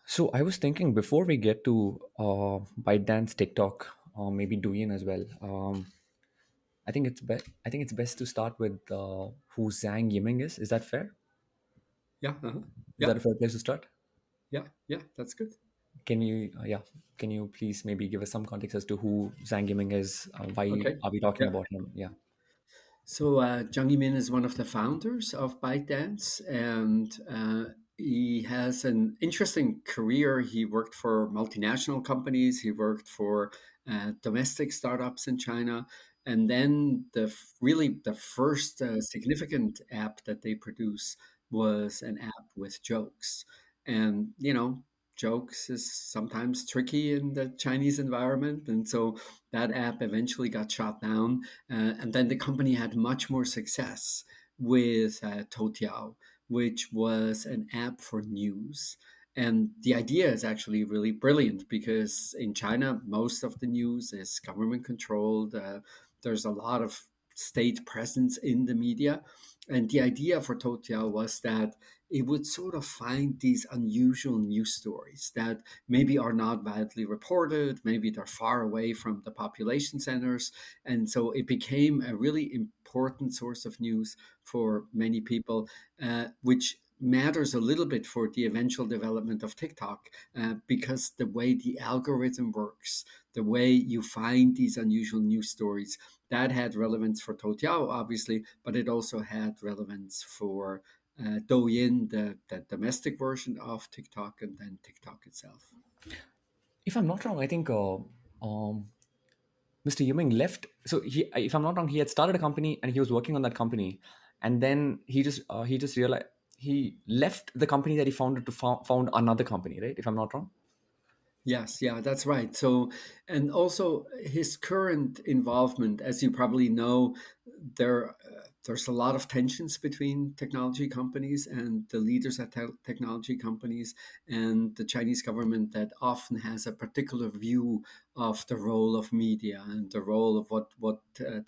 So I was thinking before we get to ByteDance, TikTok, or maybe Douyin as well. I think it's best to start with who Zhang Yiming is. Is that fair? Yeah, Is that a yeah, fair place to start? yeah. That's good. Yeah, can you please maybe give us some context as to who Zhang Yiming is? Why Okay. are we talking Yeah. about him? Yeah. So Zhang Yiming is one of the founders of ByteDance, and he has an interesting career. He worked for multinational companies. He worked for domestic startups in China, and then really the first significant app that they produce was an app with jokes, and jokes is sometimes tricky in the Chinese environment, and so that app eventually got shot down, and then the company had much more success with Toutiao, which was an app for news. And the idea is actually really brilliant because in China, most of the news is government controlled. There's a lot of state presence in the media. And the idea for Toutiao was that it would sort of find these unusual news stories that maybe are not widely reported, maybe they're far away from the population centers, and so it became a really important source of news for many people, which matters a little bit for the eventual development of TikTok, because the way the algorithm works, the way you find these unusual news stories, that had relevance for Toutiao, obviously, but it also had relevance for Douyin, the domestic version of TikTok, and then TikTok itself. If I'm not wrong, I think Mr. Yiming left. So if I'm not wrong, he had started a company and he was working on that company, and then he just realized he left the company that he founded to found another company, right? If I'm not wrong. Yes, yeah, that's right. So, and also his current involvement, as you probably know, there's a lot of tensions between technology companies and the leaders at technology companies and the Chinese government that often has a particular view of the role of media and the role of what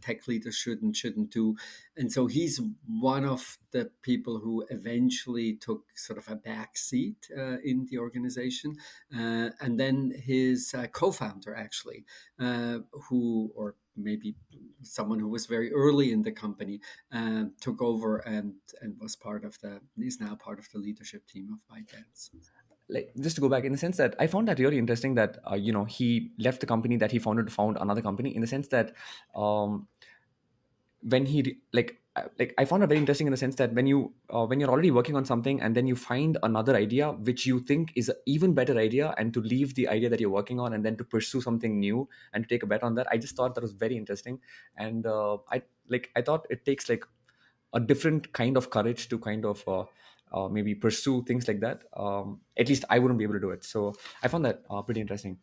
tech leaders should and shouldn't do. And so he's one of the people who eventually took sort of a back seat in the organization, and then his co-founder, actually, who, or maybe someone who was very early in the company, took over and was part of the is now part of the leadership team of ByteDance. Like, just to go back, in the sense that I found that really interesting that he left the company that he founded to found another company, in the sense that um, when like I found it very interesting in the sense that when you're already working on something and then you find another idea which you think is an even better idea, and to leave the idea that you're working on and then to pursue something new and to take a bet on that, I just thought that was very interesting. And I thought it takes like a different kind of courage to kind of maybe pursue things like that. At least I wouldn't be able to do it, so I found that pretty interesting.